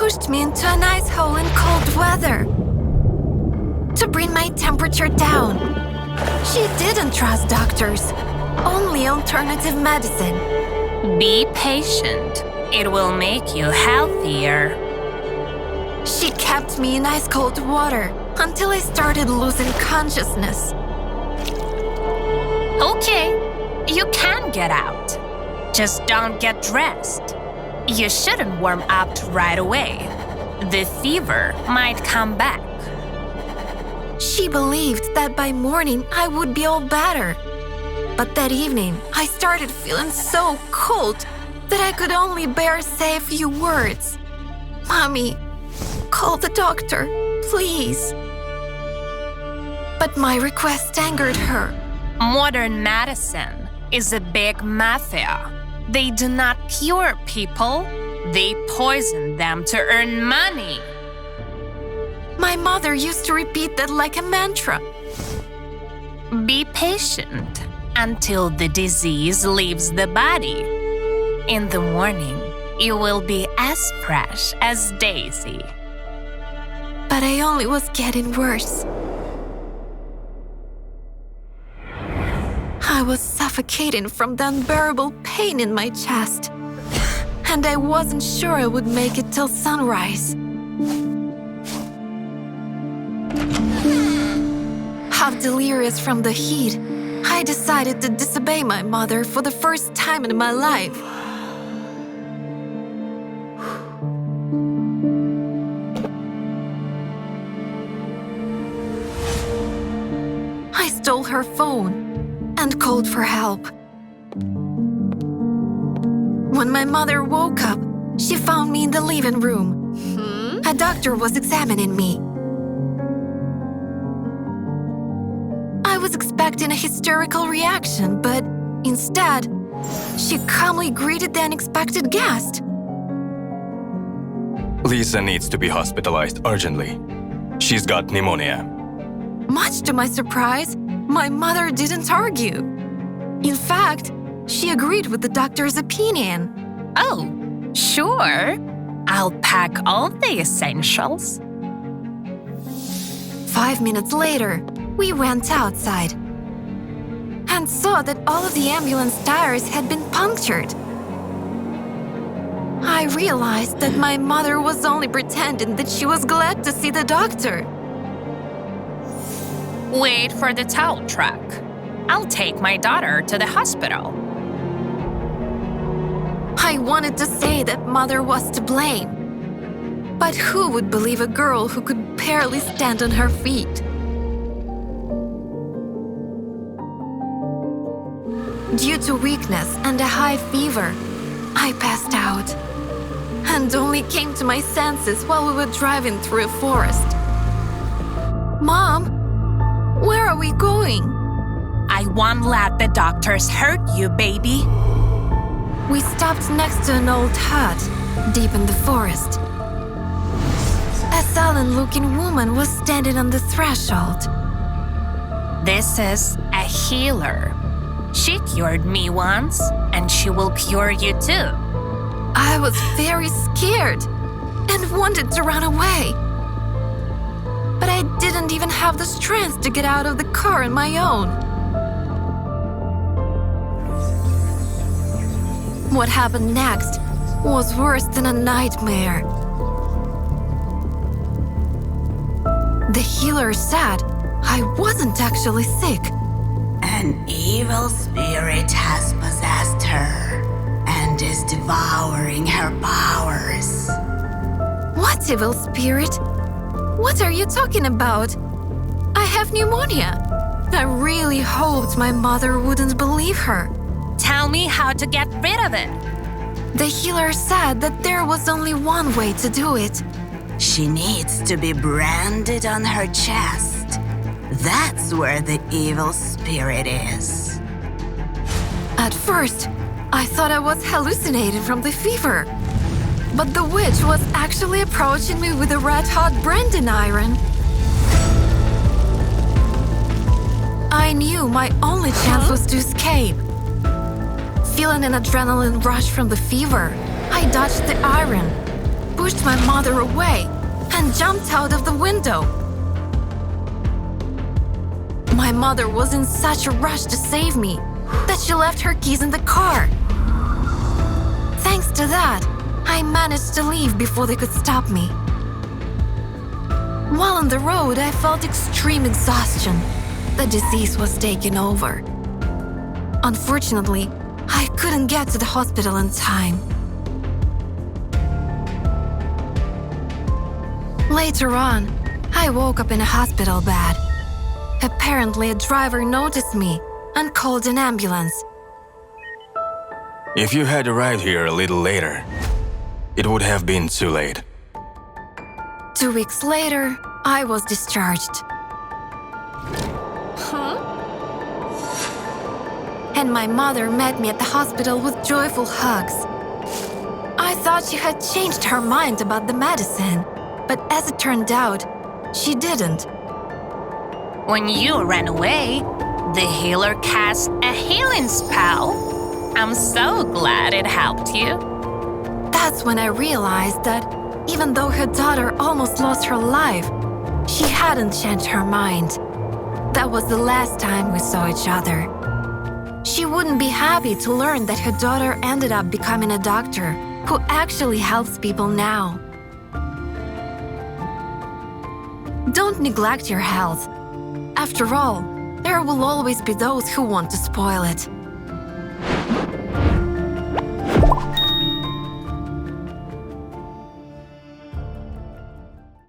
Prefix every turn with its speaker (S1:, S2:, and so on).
S1: pushed me into an ice hole in cold weather to bring my temperature down. She didn't trust doctors, only alternative medicine.
S2: Be patient. It will make you healthier.
S1: She kept me in ice-cold water until I started losing consciousness.
S2: Okay, you can get out. Just don't get dressed. You shouldn't warm up right away. The fever might come back.
S1: She believed that by morning I would be all better. But that evening, I started feeling so cold that I could only bear say a few words. "Mommy, call the doctor, please." But my request angered her.
S2: Modern medicine is a big mafia. They do not cure people. They poison them to earn money.
S1: My mother used to repeat that like a mantra.
S2: Be patient until the disease leaves the body. In the morning, you will be as fresh as Daisy.
S1: But I only was getting worse. I was suffocating from the unbearable pain in my chest, and I wasn't sure I would make it till sunrise. Half delirious from the heat, I decided to disobey my mother for the first time in my life. I stole her phone and called for help. When my mother woke up, she found me in the living room. A doctor was examining me. I was expecting a hysterical reaction, but instead, she calmly greeted the unexpected guest.
S3: Lisa needs to be hospitalized urgently. She's got pneumonia.
S1: Much to my surprise, my mother didn't argue. In fact, she agreed with the doctor's opinion.
S2: Oh, sure. I'll pack all the essentials.
S1: 5 minutes later, we went outside and saw that all of the ambulance tires had been punctured. I realized that my mother was only pretending that she was glad to see the doctor.
S2: Wait for the tow truck. I'll take my daughter to the hospital.
S1: I wanted to say that mother was to blame. But who would believe a girl who could barely stand on her feet? Due to weakness and a high fever, I passed out and only came to my senses while we were driving through a forest. Mom, where are we going?
S2: I won't let the doctors hurt you, baby.
S1: We stopped next to an old hut, deep in the forest. A sullen-looking woman was standing on the threshold.
S2: This is a healer. She cured me once, and she will cure you too.
S1: I was very scared and wanted to run away. But I didn't even have the strength to get out of the car on my own. What happened next was worse than a nightmare. The healer said I wasn't actually sick.
S4: An evil spirit has possessed her and is devouring her powers.
S1: What evil spirit? What are you talking about? I have pneumonia. I really hoped my mother wouldn't believe her.
S2: Tell me how to get rid of it.
S1: The healer said that there was only one way to do it.
S4: She needs to be branded on her chest. That's where the evil spirit is.
S1: At first, I thought I was hallucinating from the fever. But the witch was actually approaching me with a red-hot branding iron. I knew my only chance was to escape. Feeling an adrenaline rush from the fever, I dodged the iron pushed my mother away and jumped out of the window. My mother was in such a rush to save me that she left her keys in the car. Thanks to that, I managed to leave before they could stop me. While on the road, I felt extreme exhaustion. The disease was taking over. Unfortunately, I couldn't get to the hospital in time. Later on, I woke up in a hospital bed. Apparently, a driver noticed me and called an ambulance.
S3: If you had arrived here a little later, it would have been too late.
S1: 2 weeks later, I was discharged. And my mother met me at the hospital with joyful hugs. I thought she had changed her mind about the medicine, but as it turned out, she didn't.
S2: When you ran away, the healer cast a healing spell. I'm so glad it helped you.
S1: That's when I realized that even though her daughter almost lost her life, she hadn't changed her mind. That was the last time we saw each other. She wouldn't be happy to learn that her daughter ended up becoming a doctor who actually helps people now. Don't neglect your health. After all, there will always be those who want to spoil it.